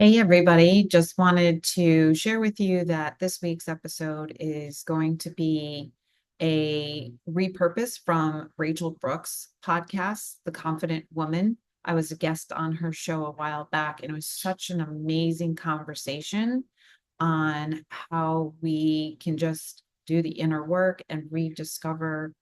Hey, everybody. Just wanted to share with you that this week's episode is going to be a repurpose from Rachel Brooks' podcast, The Confident Woman. I was a guest on her show a while back, and it was such an amazing conversation on how we can just do the inner work and rediscover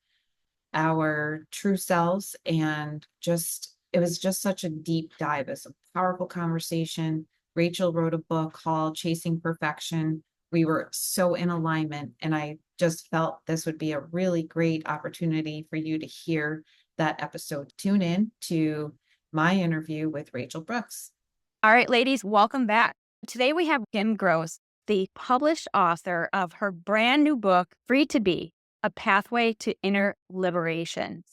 our true selves. And just it was just such a deep dive. It's a powerful conversation. Rachel wrote a book called Chasing Perfection. We were so in alignment, and I just felt this would be a really great opportunity for you to hear that episode. Tune in to my interview with Rachel Brooks. All right, ladies, welcome back. Today we have Kim Gross, the published author of her brand new book, Free to Be, A Pathway to Inner Liberation.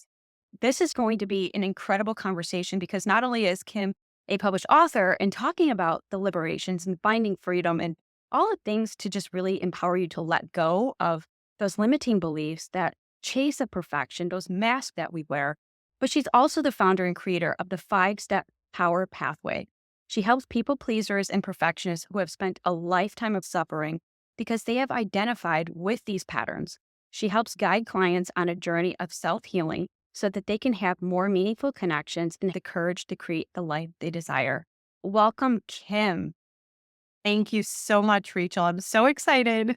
This is going to be an incredible conversation because not only is Kim a published author and talking about the liberations and finding freedom and all the things to just really empower you to let go of those limiting beliefs that chase a perfection, those masks that we wear, but she's also the founder and creator of the 5-step power pathway. She helps people pleasers and perfectionists who have spent a lifetime of suffering because they have identified with these patterns. She helps guide clients on a journey of self-healing so that they can have more meaningful connections and the courage to create the life they desire. Welcome, Kim. Thank you so much, Rachel. I'm so excited.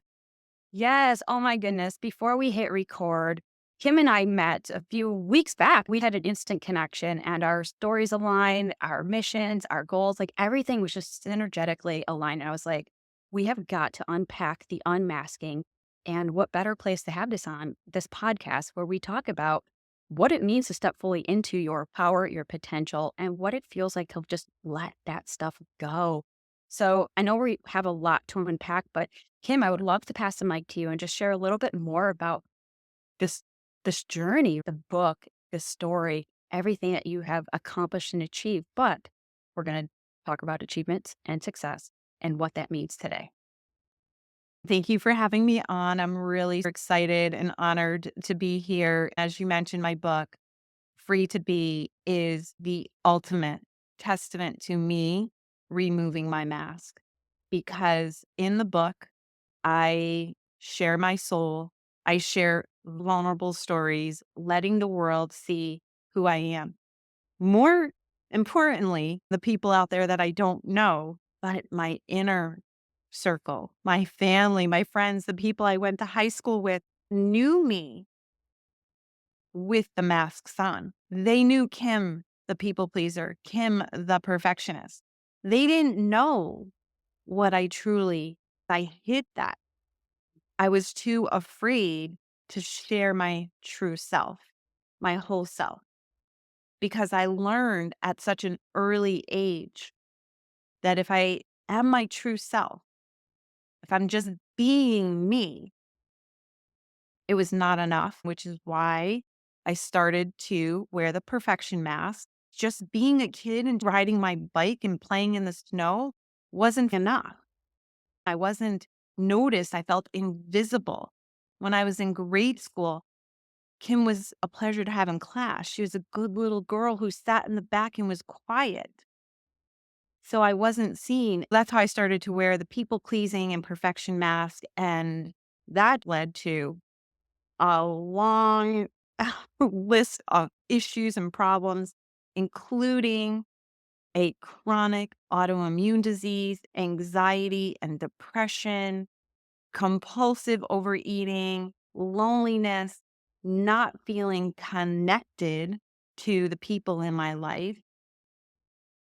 Yes, oh my goodness. Before we hit record, Kim and I met a few weeks back. We had an instant connection and our stories aligned, our missions, our goals, like everything was just synergetically aligned. And I was like, we have got to unpack the unmasking. And what better place to have this on this podcast where we talk about what it means to step fully into your power, your potential, and what it feels like to just let that stuff go. So I know we have a lot to unpack, but Kim, I would love to pass the mic to you and just share a little bit more about this this journey, the book, the story, everything that you have accomplished and achieved. But we're going to talk about achievements and success and what that means today. Thank you for having me on. I'm really excited and honored to be here. As you mentioned, my book, Free to Be, is the ultimate testament to me removing my mask. Because in the book, I share my soul, I share vulnerable stories, letting the world see who I am. More importantly, the people out there that I don't know, but my inner circle, my family, my friends, the people I went to high school with knew me with the masks on. They knew Kim, the people pleaser, Kim, the perfectionist. They didn't know what I hid that. I was too afraid to share my true self, my whole self, because I learned at such an early age that if I am my true self, if I'm just being me, it was not enough, which is why I started to wear the perfection mask. Just being a kid and riding my bike and playing in the snow wasn't enough. I wasn't noticed. I felt invisible. When I was in grade school, Kim was a pleasure to have in class. She was a good little girl who sat in the back and was quiet. So I wasn't seen. That's how I started to wear the people pleasing and perfection mask. And that led to a long list of issues and problems, including a chronic autoimmune disease, anxiety and depression, compulsive overeating, loneliness, not feeling connected to the people in my life.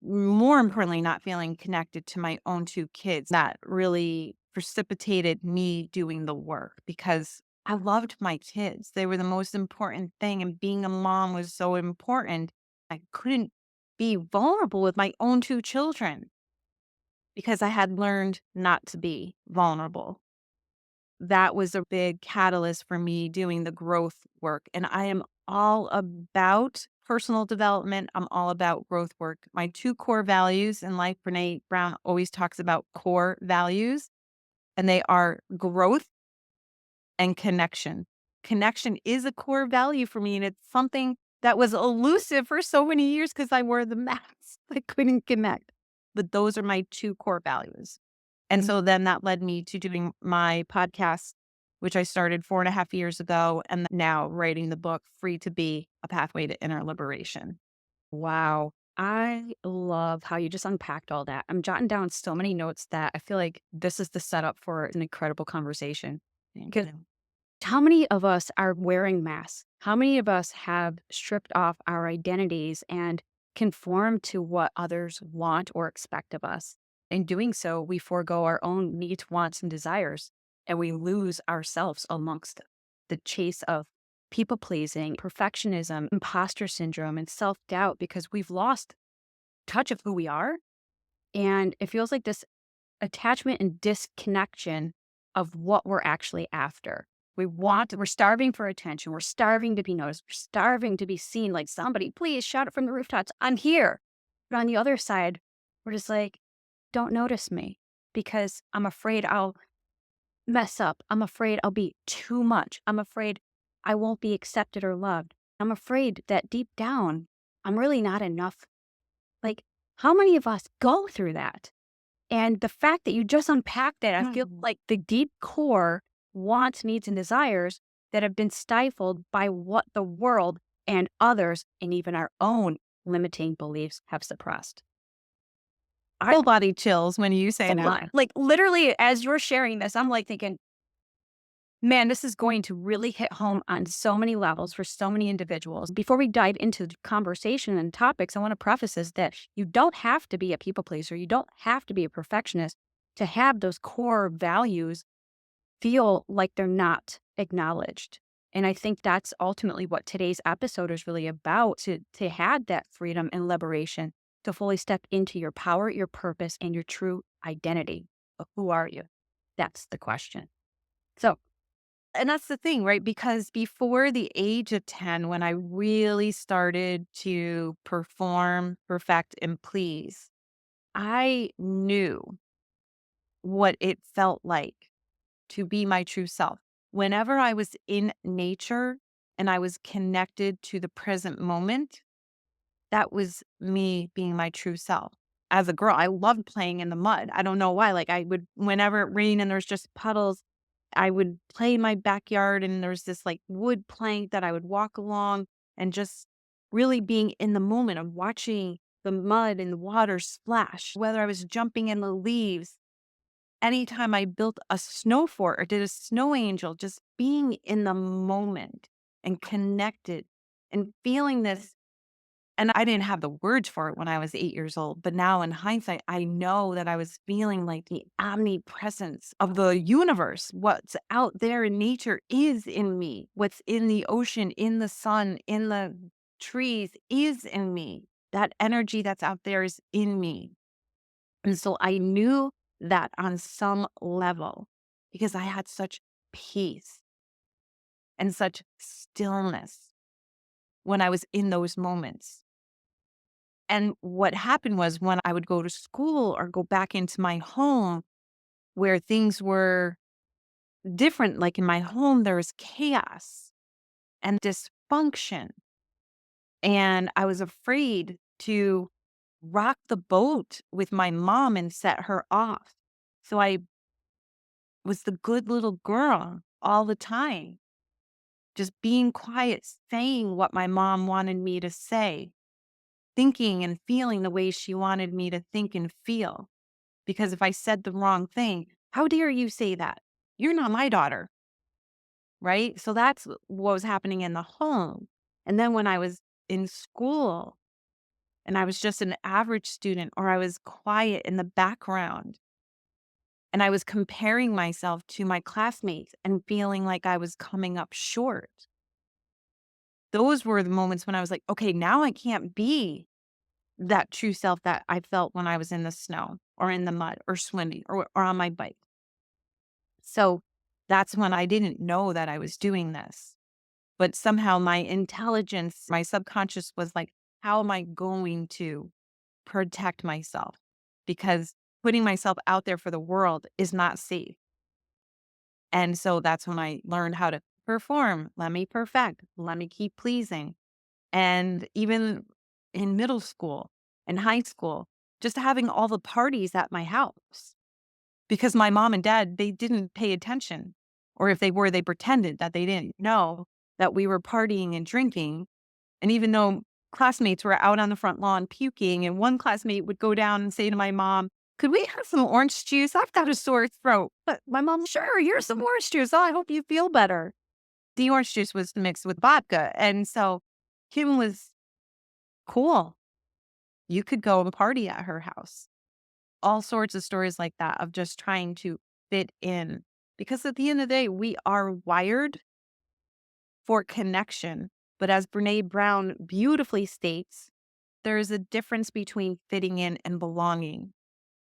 More importantly, not feeling connected to my own two kids. That really precipitated me doing the work because I loved my kids. They were the most important thing. And being a mom was so important. I couldn't be vulnerable with my own two children because I had learned not to be vulnerable. That was a big catalyst for me doing the growth work. And I am all about personal development. I'm all about growth work. My two core values in life, Brene Brown always talks about core values, and they are growth and connection. Connection is a core value for me. And it's something that was elusive for so many years because I wore the mask. I couldn't connect. but those are my two core values. And so then that led me to doing my podcast, which I started 4.5 years ago, and now writing the book, Free to Be, A Pathway to Inner Liberation. Wow. I love how you just unpacked all that. I'm jotting down so many notes that I feel like this is the setup for an incredible conversation. Thank 'Cause you. how many of us are wearing masks? How many of us have stripped off our identities and conform to what others want or expect of us? In doing so, we forego our own needs, wants, and desires, and we lose ourselves amongst the chase of people pleasing, perfectionism, imposter syndrome, and self doubt because we've lost touch of who we are. And it feels like this attachment and disconnection of what we're actually after. We're starving for attention. We're starving to be noticed. We're starving to be seen like somebody, please shout it from the rooftops. I'm here. But on the other side, we're just like, don't notice me because I'm afraid I'll mess up. I'm afraid I'll be too much. I'm afraid I won't be accepted or loved. I'm afraid that deep down, I'm really not enough. Like, how many of us go through that? And the fact that you just unpacked it, I feel like the deep core wants, needs, and desires that have been stifled by what the world and others and even our own limiting beliefs have suppressed. I Full body chills when you say a that. lot. Like literally, as you're sharing this, I'm like thinking, man, this is going to really hit home on so many levels for so many individuals. Before we dive into the conversation and topics, I want to preface this that you don't have to be a people pleaser. You don't have to be a perfectionist to have those core values feel like they're not acknowledged. And I think that's ultimately what today's episode is really about to have that freedom and liberation to fully step into your power, your purpose, and your true identity. But who are you? That's the question. So, And that's the thing, right? Because before the age of 10, when I really started to perform, perfect, and please, I knew what it felt like to be my true self. Whenever I was in nature and I was connected to the present moment, that was me being my true self. As a girl, I loved playing in the mud. I don't know why. Like I would, whenever it rained and there's just puddles, I would play in my backyard and there's this like wood plank that I would walk along and just really being in the moment of watching the mud and the water splash, whether I was jumping in the leaves. Anytime I built a snow fort or did a snow angel, just being in the moment and connected and feeling this. And I didn't have the words for it when I was 8 years old. But now in hindsight, I know that I was feeling like the omnipresence of the universe. What's out there in nature is in me. What's in the ocean, in the sun, in the trees is in me. That energy that's out there is in me. And so I knew that on some level because I had such peace and such stillness when I was in those moments. And what happened was when I would go to school or go back into my home where things were different, like in my home, there was chaos and dysfunction. And I was afraid to rock the boat with my mom and set her off. So I was the good little girl all the time, just being quiet, saying what my mom wanted me to say, thinking and feeling the way she wanted me to think and feel. Because if I said the wrong thing, how dare you say that? You're not my daughter, right? So that's what was happening in the home. And then when I was in school and I was just an average student or I was quiet in the background and I was comparing myself to my classmates and feeling like I was coming up short. Those were the moments when I was like, okay, now I can't be that true self that I felt when I was in the snow or in the mud or swimming or on my bike. So that's when I didn't know that I was doing this. But somehow my intelligence, my subconscious was like, how am I going to protect myself? Because putting myself out there for the world is not safe. And so that's when I learned how to perform. Let me perfect. Let me keep pleasing. And even in middle school and high school, just having all the parties at my house because my mom and dad, they didn't pay attention. Or if they were, they pretended that they didn't know that we were partying and drinking. And even though classmates were out on the front lawn puking, and one classmate would go down and say to my mom, "Could we have some orange juice? I've got a sore throat." But my mom, "Sure, here's some orange juice. Oh, I hope you feel better." The orange juice was mixed with vodka. And so Kim was cool. You could go and party at her house. All sorts of stories like that of just trying to fit in. Because at the end of the day, we are wired for connection. But as Brene Brown beautifully states, there is a difference between fitting in and belonging.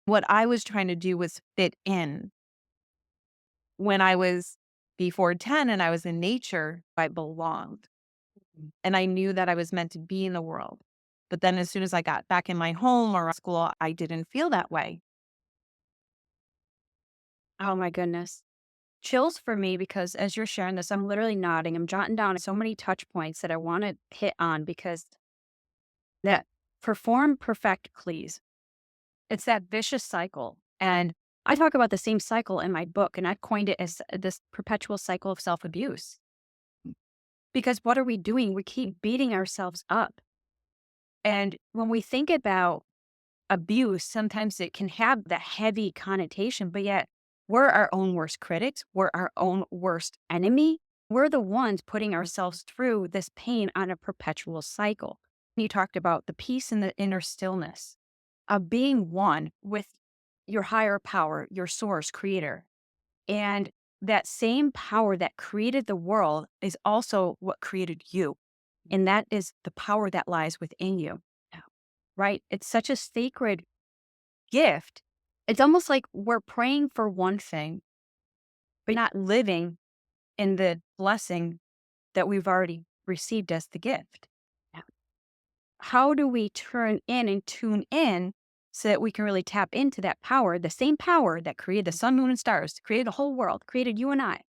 What I was trying to do was fit in. When I was before 10 and I was in nature, I belonged. And I knew that I was meant to be in the world. But then as soon as I got back in my home or school, I didn't feel that way. Oh my goodness. Chills for me because as you're sharing this, I'm literally nodding. I'm jotting down so many touch points that I want to hit on because that perform, perfect, please. It's that vicious cycle. And I talk about the same cycle in my book, and I've coined it as this perpetual cycle of self abuse. Because what are we doing? We keep beating ourselves up. And when we think about abuse, sometimes it can have that heavy connotation, but yet we're our own worst critics. We're our own worst enemy. We're the ones putting ourselves through this pain on a perpetual cycle. You talked about the peace and the inner stillness of being one with your higher power, your source, creator. And that same power that created the world is also what created you. And that is the power that lies within you. Yeah. Right? It's such a sacred gift. It's almost like we're praying for one thing, but not living in the blessing that we've already received as the gift. Yeah. How do we turn in and tune in so that we can really tap into that power, the same power that created the sun, moon, and stars, created the whole world, created you and I?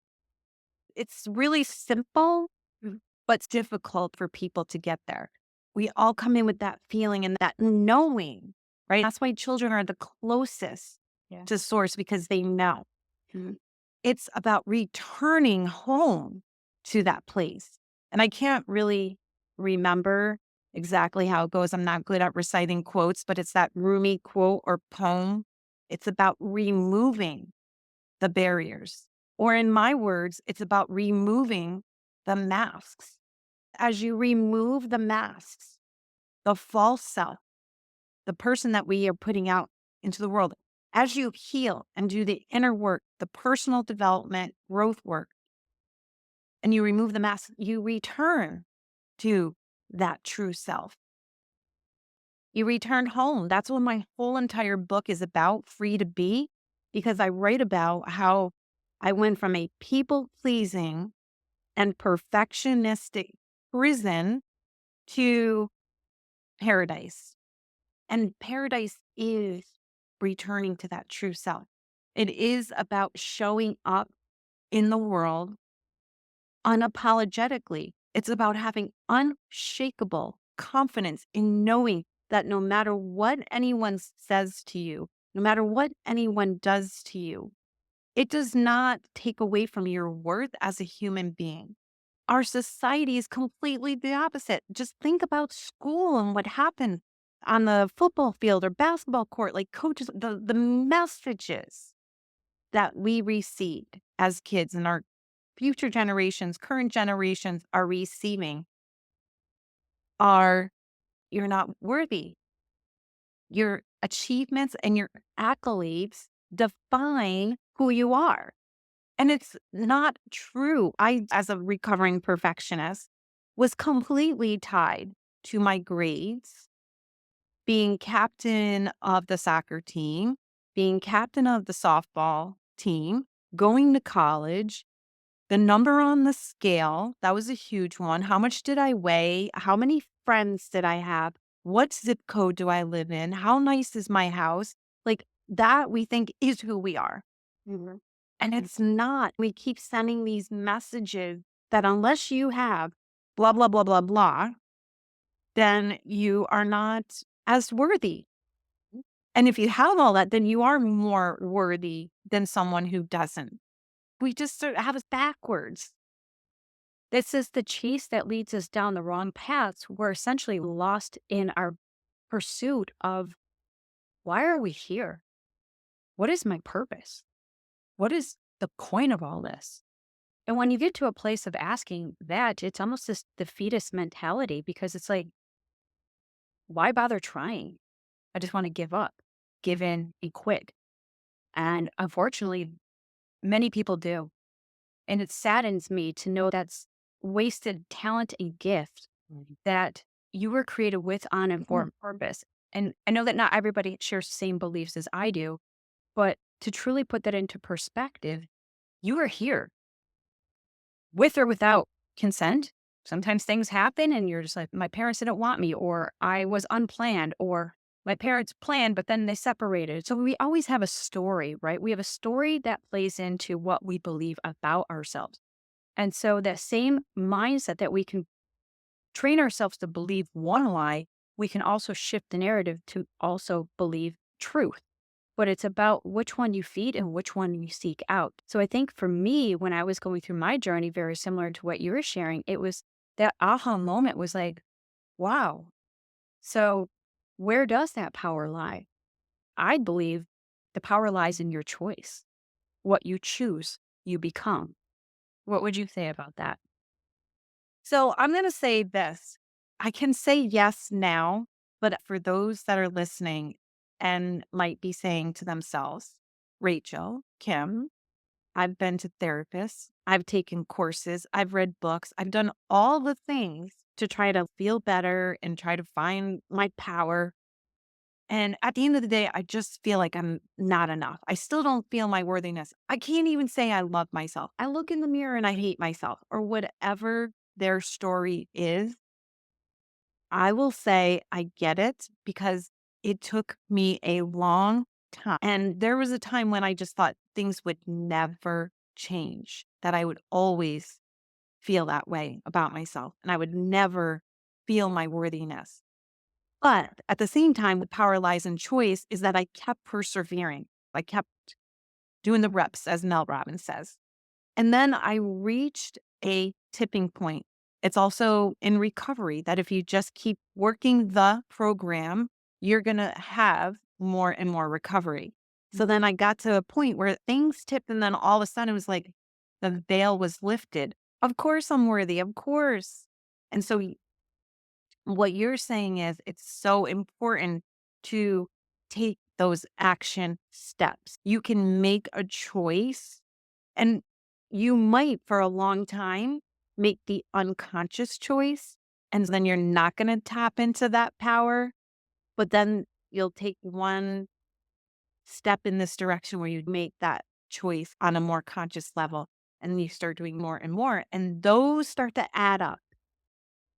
It's really simple, but it's difficult for people to get there. We all come in with that feeling and that knowing, right? That's why children are the closest Yeah. to source because they know. Mhm. It's about returning home to that place. And I can't really remember exactly how it goes. I'm not good at reciting quotes, but it's that Rumi quote or poem. It's about removing the barriers. Or in my words, it's about removing the masks. As you remove the masks, the false self, the person that we are putting out into the world, as you heal and do the inner work, the personal development, growth work, and you remove the mask, you return to that true self. You return home. That's what my whole entire book is about, Free to Be, because I write about how I went from a people pleasing and perfectionistic prison to paradise. And paradise is returning to that true self. It is about showing up in the world unapologetically. It's about having unshakable confidence in knowing that no matter what anyone says to you, no matter what anyone does to you, it does not take away from your worth as a human being. Our society is completely the opposite. Just think about school and what happened on the football field or basketball court, like coaches, the messages that we received as kids and our future generations, current generations are receiving are you're not worthy. Your achievements and your accolades define who you are. And it's not true. I, as a recovering perfectionist, was completely tied to my grades, being captain of the soccer team, being captain of the softball team, going to college, the number on the scale, that was a huge one. How much did I weigh? How many friends did I have? What zip code do I live in? How nice is my house? Like that, we think is who we are. Mhm. And it's not. We keep sending these messages that unless you have blah, blah, blah, blah, blah, then you are not as worthy. And if you have all that, then you are more worthy than someone who doesn't. We just sort of have it backwards. This is the chase that leads us down the wrong paths. We're essentially lost in our pursuit of why are we here? What is my purpose? What is the point of all this? And when you get to a place of asking that, it's almost this defeatist mentality because it's like, why bother trying? I just want to give up, give in, and quit. And unfortunately, many people do. And it saddens me to know that's wasted talent and gift that you were created with on and for a purpose. And I know that not everybody shares the same beliefs as I do, but to truly put that into perspective, you are here with or without consent. Sometimes things happen and you're just like, my parents didn't want me, or I was unplanned, or my parents planned, but then they separated. So we always have a story, right? We have a story that plays into what we believe about ourselves. And so that same mindset that we can train ourselves to believe one lie, we can also shift the narrative to also believe truth. But it's about which one you feed and which one you seek out. So I think for me, when I was going through my journey, very similar to what you were sharing, it was that aha moment was like, wow. So where does that power lie? I believe the power lies in your choice. What you choose, you become. What would you say about that? So I'm going to say this. I can say yes now, but for those that are listening and might be saying to themselves, Rachel, Kim, I've been to therapists, I've taken courses, I've read books, I've done all the things to try to feel better and try to find my power. And at the end of the day, I just feel like I'm not enough. I still don't feel my worthiness. I can't even say I love myself. I look in the mirror and I hate myself, or whatever their story is. I will say I get it because it took me a long time. And there was a time when I just thought things would never change, that I would always feel that way about myself and I would never feel my worthiness. But at the same time, the power lies in choice is that I kept persevering. I kept doing the reps, as Mel Robbins says. And then I reached a tipping point. It's also in recovery that if you just keep working the program, you're going to have more and more recovery. So then I got to a point where things tipped, and then all of a sudden it was like the veil was lifted. Of course, I'm worthy. Of course. And so what you're saying is it's so important to take those action steps. You can make a choice, and you might for a long time make the unconscious choice. And then you're not going to tap into that power. But then you'll take one step in this direction where you make that choice on a more conscious level. And then you start doing more and more. And those start to add up.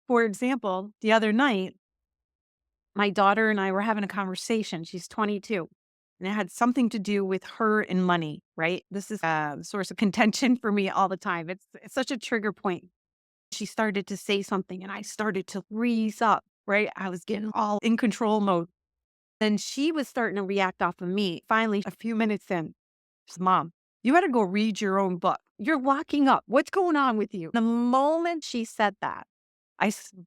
For example, the other night, my daughter and I were having a conversation. She's 22. And it had something to do with her and money, right? This is a source of contention for me all the time. It's such a trigger point. She started to say something and I started to freeze up, right? I was getting all in control mode. Then she was starting to react off of me. Finally, a few minutes in, she said, Mom, you better go read your own book. You're locking up. What's going on with you? The moment she said that,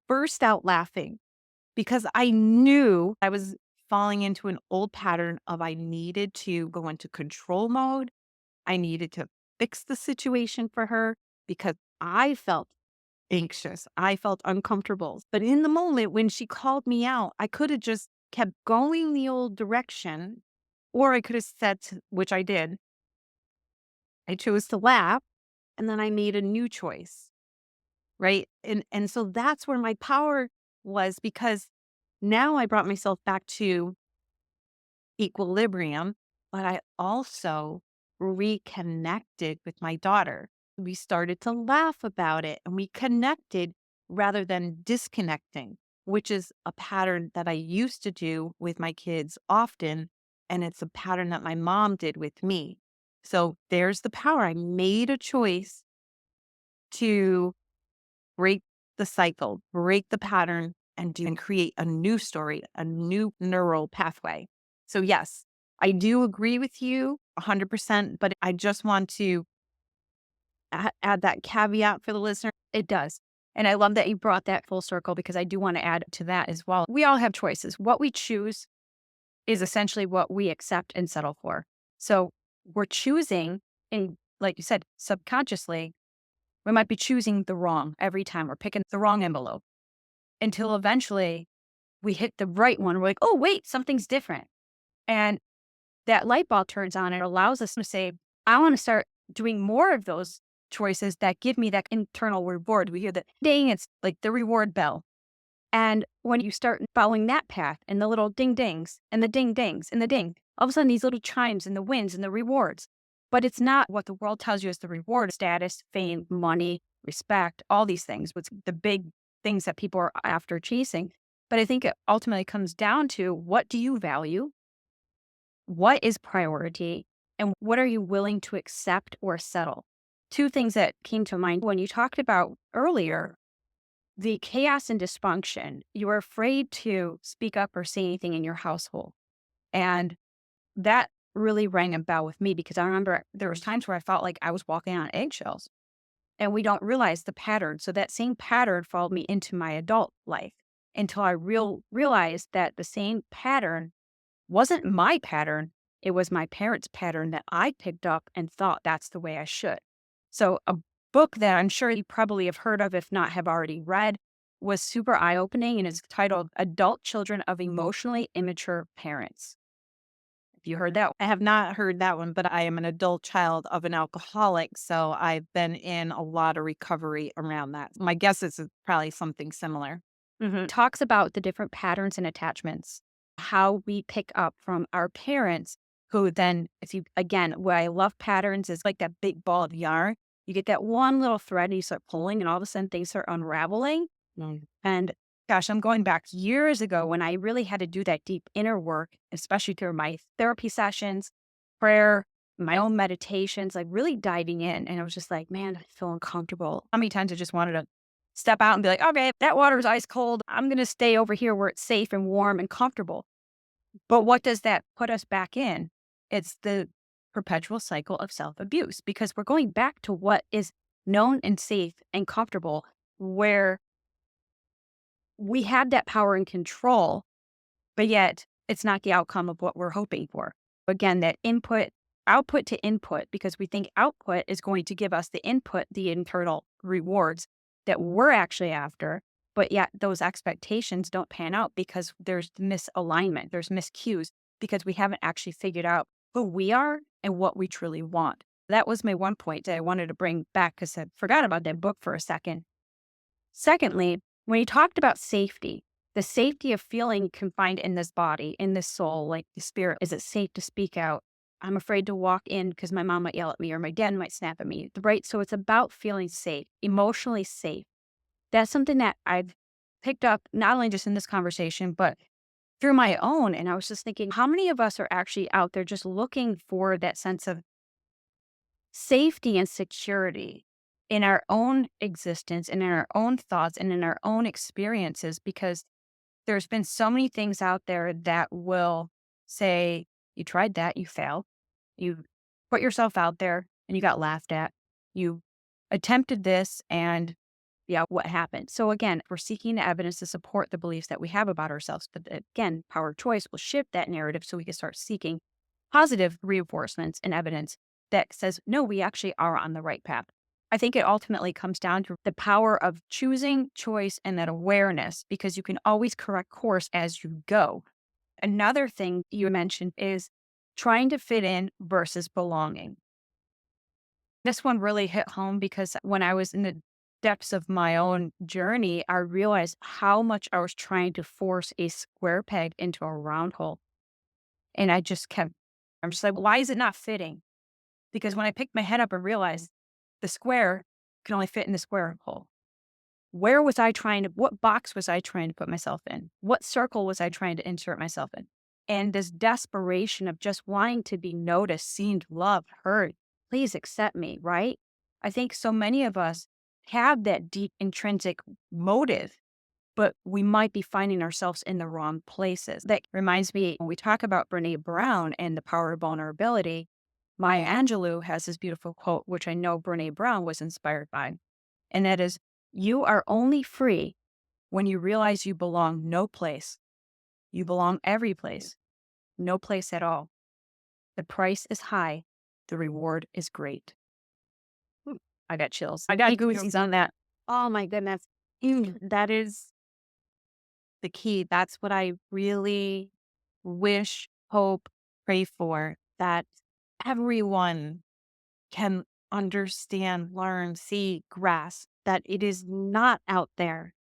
burst out laughing because I knew I was falling into an old pattern of I needed to go into control mode. I needed to fix the situation for her because I felt anxious. I felt uncomfortable. But in the moment when she called me out, I could have just kept going the old direction, or I could have said, which I did, I chose to laugh and then I made a new choice. Right. And so that's where my power was because now I brought myself back to equilibrium, but I also reconnected with my daughter. We started to laugh about it and we connected rather than disconnecting, which is a pattern that I used to do with my kids often. And it's a pattern that my mom did with me. So there's the power. I made a choice to break the cycle, break the pattern, and create a new story, a new neural pathway. So, yes, I do agree with you 100%, but I just want to add that caveat for the listener. It does. And I love that you brought that full circle because I do want to add to that as well. We all have choices. What we choose is essentially what we accept and settle for. So we're choosing, and like you said, subconsciously, we might be choosing the wrong every time. We're picking the wrong envelope until eventually we hit the right one. We're like, oh, wait, something's different. And that light bulb turns on. It allows us to say, I want to start doing more of those choices that give me that internal reward. We hear that ding, it's like the reward bell. And when you start following that path and the little ding dings and the ding dings and the ding, all of a sudden these little chimes and the wins and the rewards. But it's not what the world tells you is the reward: status, fame, money, respect, all these things. What's the big things that people are after chasing. But I think it ultimately comes down to, what do you value? What is priority? And what are you willing to accept or settle? Two things that came to mind when you talked about earlier the chaos and dysfunction. You were afraid to speak up or say anything in your household. And that really rang a bell with me because I remember there was times where I felt like I was walking on eggshells, and we don't realize the pattern. So that same pattern followed me into my adult life until I realized that the same pattern wasn't my pattern. It was my parents' pattern that I picked up and thought that's the way I should. So a book that I'm sure you probably have heard of, if not have already read, was super eye-opening and is titled Adult Children of Emotionally Immature Parents. Have you heard that? I have not heard that one, but I am an adult child of an alcoholic. So I've been in a lot of recovery around that. My guess is it's probably something similar. Talks about the different patterns and attachments, how we pick up from our parents, who then, if you, again, what I love patterns is like that big ball of yarn. You get that one little thread and you start pulling, and all of a sudden things start unraveling. And gosh, I'm going back years ago when I really had to do that deep inner work, especially through my therapy sessions, prayer, my own meditations, like really diving in. And I was just like, man, I feel uncomfortable. How many times I just wanted to step out and be like, okay, that water is ice cold. I'm going to stay over here where it's safe and warm and comfortable. But what does that put us back in? It's the perpetual cycle of self abuse, because we're going back to what is known and safe and comfortable, where we have that power and control, but yet it's not the outcome of what we're hoping for. Again, that output to input, because we think output is going to give us the input, the internal rewards that we're actually after. But yet those expectations don't pan out because there's misalignment, there's miscues, because we haven't actually figured out who we are and what we truly want. That was my one point that I wanted to bring back because I forgot about that book for a second. Secondly, when he talked about safety, the safety of feeling confined in this body, in this soul, like the spirit, is it safe to speak out? I'm afraid to walk in because my mom might yell at me or my dad might snap at me, right? So it's about feeling safe, emotionally safe. That's something that I've picked up not only just in this conversation, but through my own. And I was just thinking, how many of us are actually out there just looking for that sense of safety and security in our own existence and in our own thoughts and in our own experiences? Because there's been so many things out there that will say, you tried that, you failed. You put yourself out there and you got laughed at. You attempted this and yeah, what happened? So again, we're seeking evidence to support the beliefs that we have about ourselves. But again, power of choice will shift that narrative so we can start seeking positive reinforcements and evidence that says, no, we actually are on the right path. I think it ultimately comes down to the power of choosing, choice, and that awareness, because you can always correct course as you go. Another thing you mentioned is trying to fit in versus belonging. This one really hit home because when I was in the depths of my own journey, I realized how much I was trying to force a square peg into a round hole. And I'm just like, why is it not fitting? Because when I picked my head up and realized the square can only fit in the square hole, what box was I trying to put myself in? What circle was I trying to insert myself in? And this desperation of just wanting to be noticed, seen, loved, heard, please accept me, right? I think so many of us have that deep intrinsic motive but we might be finding ourselves in the wrong places. That reminds me, when we talk about Brene Brown and the power of vulnerability, Maya Angelou has this beautiful quote, which I know Brene Brown was inspired by. And that is, you are only free when you realize you belong no place. You belong every place, no place at all. The price is high. The reward is great. Ooh, I got chills. I got goosies on that. Oh my goodness. That is the key. That's what I really wish, hope, pray for, that everyone can understand, learn, see, grasp that it is not out there.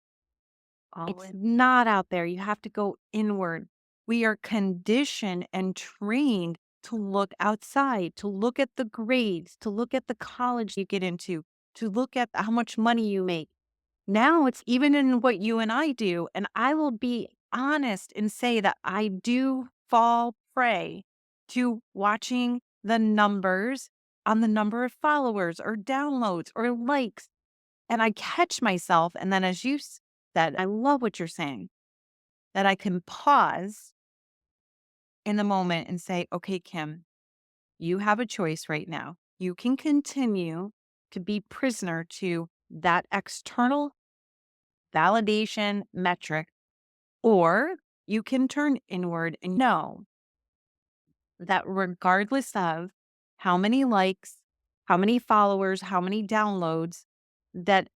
It's not out there. You have to go inward. We are conditioned and trained to look outside, to look at the grades, to look at the college you get into, to look at how much money you make. Now it's even in what you and I do. And I will be honest and say that I do fall prey to watching the numbers on the number of followers or downloads or likes. And I catch myself. And then, as you said, I love what you're saying, that I can pause in the moment and say, okay, Kim, you have a choice right now. You can continue to be prisoner to that external validation metric, or you can turn inward and know that regardless of how many likes, how many followers, how many downloads, that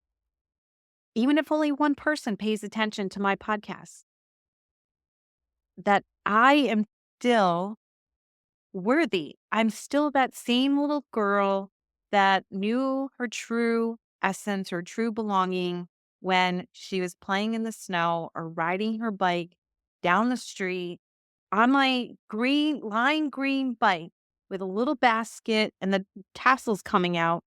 even if only one person pays attention to my podcast, that I am still worthy. I'm still that same little girl that knew her true essence, her true belonging when she was playing in the snow or riding her bike down the street on my lime green bike with a little basket and the tassels coming out,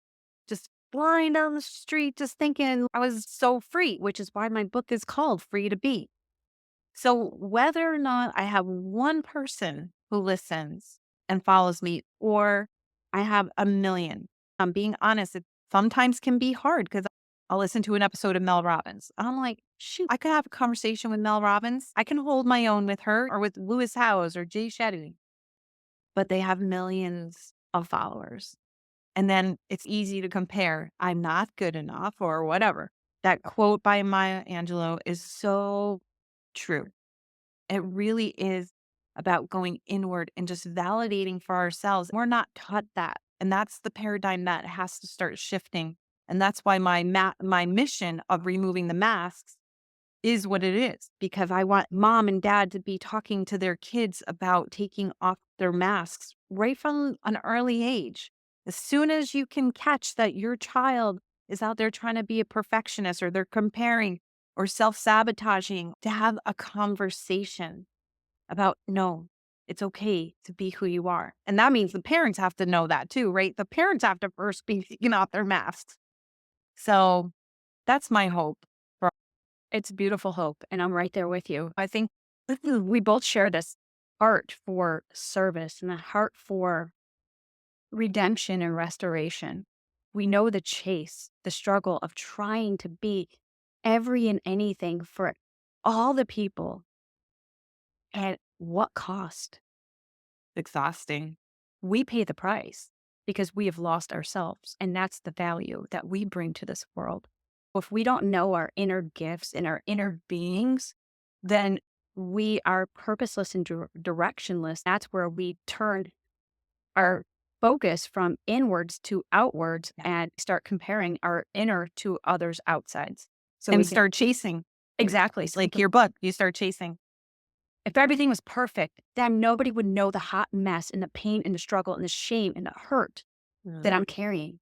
just flying down the street, just thinking I was so free, which is why my book is called Free to Be. So whether or not I have one person who listens and follows me, or I have a million, I'm being honest, it sometimes can be hard because I'll listen to an episode of Mel Robbins. I'm like, shoot, I could have a conversation with Mel Robbins. I can hold my own with her or with Lewis Howes or Jay Shetty, but they have millions of followers. And then it's easy to compare. I'm not good enough or whatever. That quote by Maya Angelou is so true. It really is about going inward and just validating for ourselves. We're not taught that. And that's the paradigm that has to start shifting. And that's why my mission of removing the masks is what it is, because I want mom and dad to be talking to their kids about taking off their masks right from an early age. As soon as you can catch that your child is out there trying to be a perfectionist, or they're comparing or self-sabotaging, to have a conversation about, no, it's okay to be who you are. And that means the parents have to know that too, right? The parents have to first be taking off their masks. So that's my hope. It's beautiful hope, and I'm right there with you. I think we both share this heart for service and a heart for redemption and restoration. We know the chase, the struggle of trying to be every and anything for all the people. At what cost? Exhausting. We pay the price because we have lost ourselves, and that's the value that we bring to this world. If we don't know our inner gifts and our inner beings, then we are purposeless and directionless. That's where we turn our focus from inwards to outwards and start comparing our inner to others' outsides. So we start chasing. Exactly. Like your book, you start chasing. If everything was perfect, then nobody would know the hot mess and the pain and the struggle and the shame and the hurt that I'm carrying.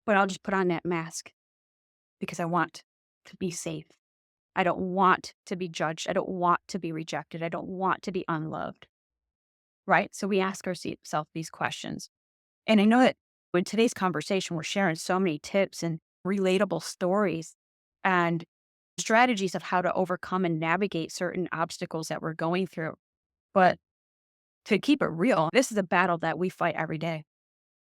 But I'll just put on that mask because I want to be safe. I don't want to be judged. I don't want to be rejected. I don't want to be unloved. Right? So we ask ourselves these questions. And I know that in today's conversation, we're sharing so many tips and relatable stories and strategies of how to overcome and navigate certain obstacles that we're going through. But to keep it real, this is a battle that we fight every day.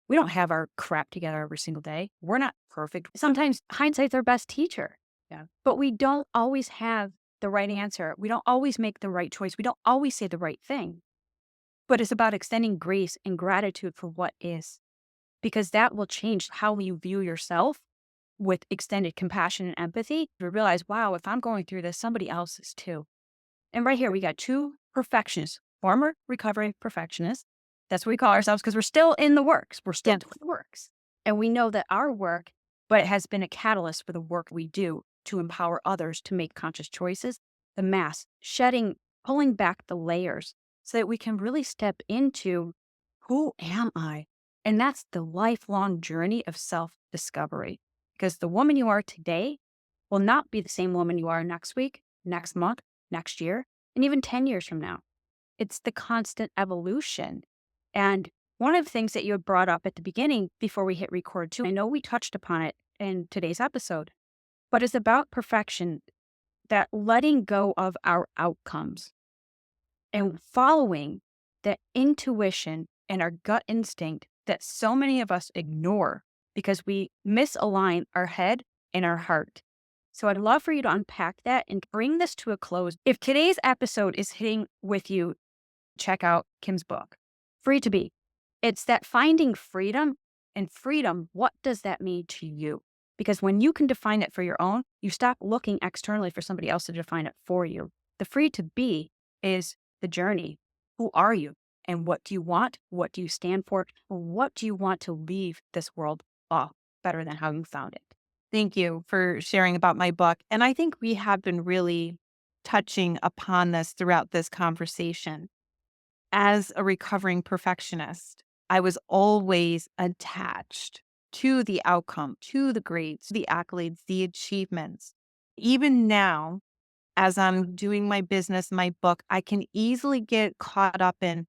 We don't have our crap together every single day. We're not perfect. Sometimes hindsight's our best teacher. Yeah. But we don't always have the right answer. We don't always make the right choice. We don't always say the right thing. But it's about extending grace and gratitude for what is, because that will change how you view yourself with extended compassion and empathy. To realize, wow, if I'm going through this, somebody else is too. And right here, we got two perfectionists, former recovering perfectionists. That's what we call ourselves because we're still in the works. We're still doing the works. And we know that our work, but it has been a catalyst for the work we do to empower others to make conscious choices, the mask, shedding, pulling back the layers so that we can really step into who am I? And that's the lifelong journey of self discovery. Because the woman you are today will not be the same woman you are next week, next month, next year, and even 10 years from now. It's the constant evolution. And one of the things that you had brought up at the beginning before we hit record, too, I know we touched upon it in today's episode, but it's about perfection, that letting go of our outcomes and following the intuition and our gut instinct that so many of us ignore because we misalign our head and our heart. So I'd love for you to unpack that and bring this to a close. If today's episode is hitting with you, check out Kim's book, Free to Be. It's that finding freedom, and freedom, what does that mean to you? Because when you can define it for your own, you stop looking externally for somebody else to define it for you. The free to be is the journey. Who are you? And what do you want? What do you stand for? What do you want to leave this world off better than how you found it? Thank you for sharing about my book. And I think we have been really touching upon this throughout this conversation. As a recovering perfectionist, I was always attached to the outcome, to the grades, the accolades, the achievements. Even now, as I'm doing my business, my book, I can easily get caught up in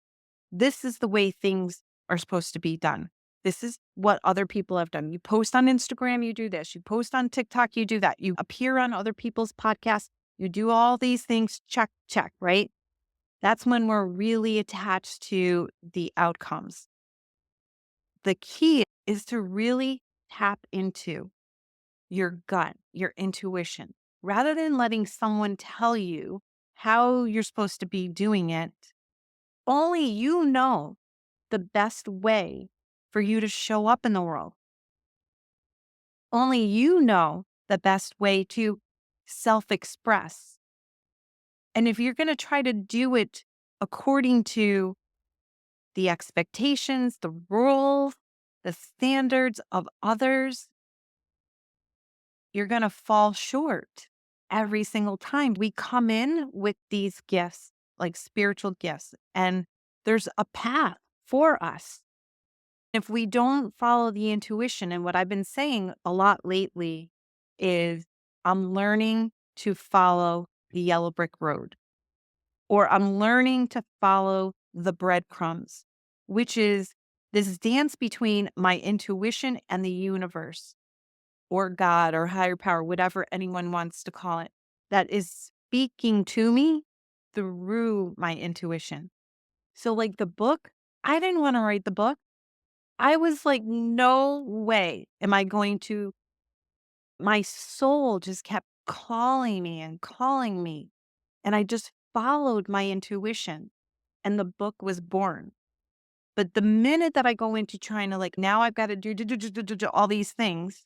this is the way things are supposed to be done. This is what other people have done. You post on Instagram, you do this. You post on TikTok, you do that. You appear on other people's podcasts, you do all these things, check, check, right? That's when we're really attached to the outcomes. The key is to really tap into your gut, your intuition, rather than letting someone tell you how you're supposed to be doing it. Only you know the best way for you to show up in the world. Only you know the best way to self express. And if you're going to try to do it according to the expectations, the rules, the standards of others, you're going to fall short every single time. We come in with these gifts, like spiritual gifts, and there's a path for us. If we don't follow the intuition, and what I've been saying a lot lately is I'm learning to follow the yellow brick road, or I'm learning to follow the breadcrumbs, which is this dance between my intuition and the universe, or God, or higher power, whatever anyone wants to call it, that is speaking to me through my intuition. So, like the book, I didn't want to write the book. I was like, no way am I going to. My soul just kept calling me and calling me. And I just followed my intuition, and the book was born. But the minute that I go into trying to, like, now I've got to do all these things,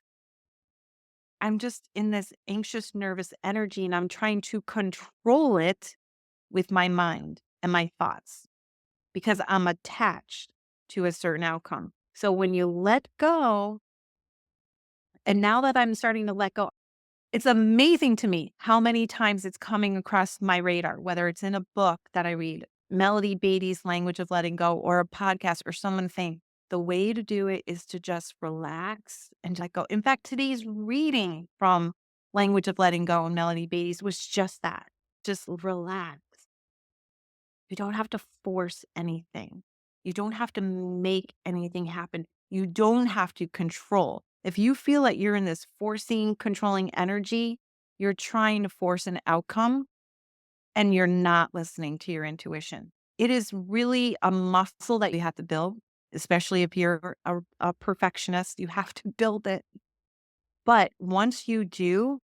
I'm just in this anxious, nervous energy, and I'm trying to control it with my mind and my thoughts because I'm attached to a certain outcome. So when you let go, and now that I'm starting to let go, it's amazing to me how many times it's coming across my radar, whether it's in a book that I read, Melody Beatty's Language of Letting Go, or a podcast, or someone saying, the way to do it is to just relax and let go. In fact, today's reading from Language of Letting Go and Melody Beatty's was just that. Just relax. You don't have to force anything. You don't have to make anything happen. You don't have to control. If you feel that you're in this forcing, controlling energy, you're trying to force an outcome and you're not listening to your intuition. It is really a muscle that you have to build, especially if you're a perfectionist. You have to build it. But once you do,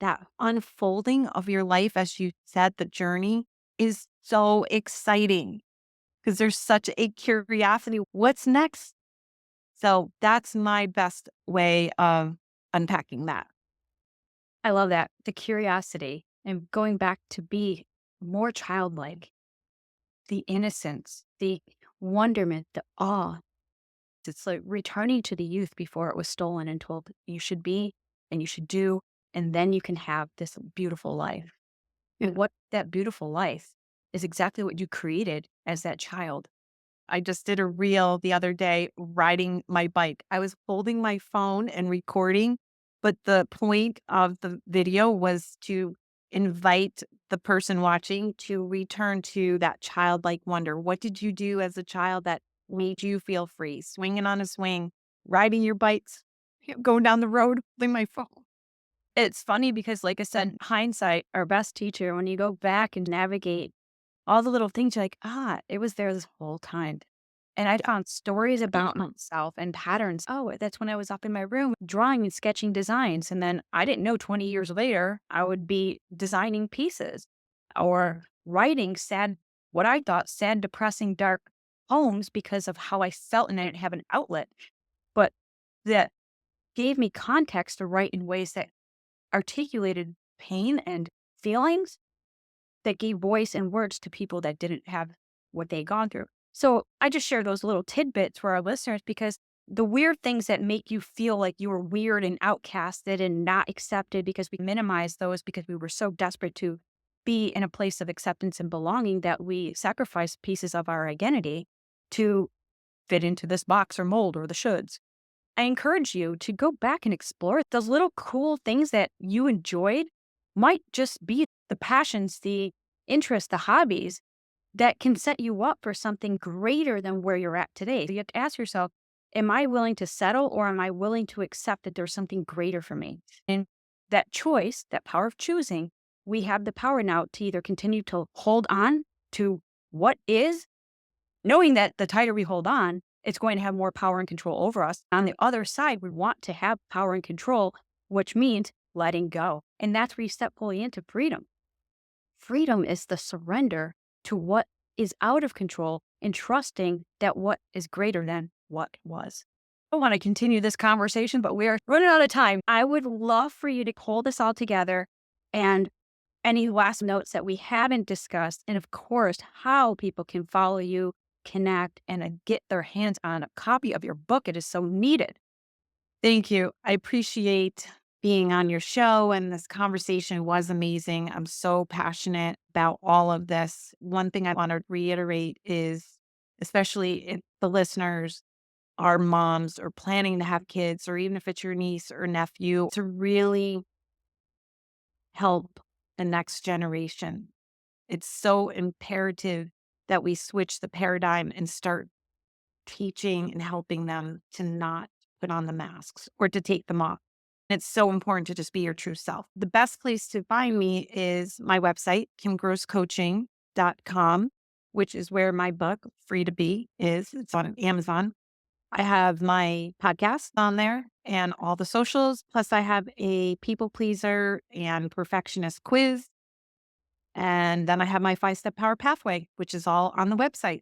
that unfolding of your life, as you said, the journey is so exciting because there's such a curiosity. What's next? So that's my best way of unpacking that. I love that. The curiosity and going back to be more childlike, the innocence, the wonderment, the awe. It's like returning to the youth before it was stolen and told you should be and you should do, and then you can have this beautiful life. And what that beautiful life is exactly what you created as that child. I just did a reel the other day riding my bike. I was holding my phone and recording, but the point of the video was to invite the person watching to return to that childlike wonder. What did you do as a child that made you feel free? Swinging on a swing, riding your bikes, going down the road, holding my phone. It's funny because, like I said, hindsight, our best teacher, when you go back and navigate all the little things, you're like, it was there this whole time. And I found stories about myself and patterns. Oh, that's when I was up in my room drawing and sketching designs. And then I didn't know 20 years later, I would be designing pieces or writing sad, what I thought sad, depressing, dark poems because of how I felt and I didn't have an outlet. But that gave me context to write in ways that articulated pain and feelings that gave voice and words to people that didn't have what they'd gone through. So I just share those little tidbits for our listeners because the weird things that make you feel like you were weird and outcasted and not accepted, because we minimize those because we were so desperate to be in a place of acceptance and belonging that we sacrifice pieces of our identity to fit into this box or mold or the shoulds. I encourage you to go back and explore those little cool things that you enjoyed might just be the passions, the interests, the hobbies that can set you up for something greater than where you're at today. So you have to ask yourself, am I willing to settle or am I willing to accept that there's something greater for me? And that choice, that power of choosing, we have the power now to either continue to hold on to what is, knowing that the tighter we hold on, it's going to have more power and control over us. On the other side, we want to have power and control, which means letting go. And that's where you step fully into freedom. Freedom is the surrender to what is out of control and trusting that what is greater than what was. I want to continue this conversation, but we are running out of time. I would love for you to pull this all together and any last notes that we haven't discussed, and of course, how people can follow you, connect, and get their hands on a copy of your book. It is so needed. Thank you. I appreciate being on your show, and this conversation was amazing. I'm so passionate about all of this. One thing I want to reiterate is, especially if the listeners are moms or planning to have kids, or even if it's your niece or nephew, to really help the next generation. It's so imperative that we switch the paradigm and start teaching and helping them to not put on the masks or to take them off. It's so important to just be your true self. The best place to find me is my website, kimgrosscoaching.com, which is where my book, Free to Be, is. It's on Amazon. I have my podcast on there and all the socials. Plus, I have a people pleaser and perfectionist quiz. And then I have my 5-step power pathway, which is all on the website.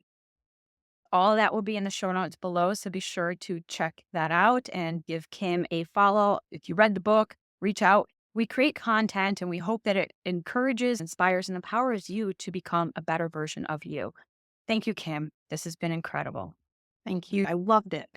All of that will be in the show notes below, so be sure to check that out and give Kim a follow. If you read the book, reach out. We create content and we hope that it encourages, inspires, and empowers you to become a better version of you. Thank you, Kim. This has been incredible. Thank you. I loved it.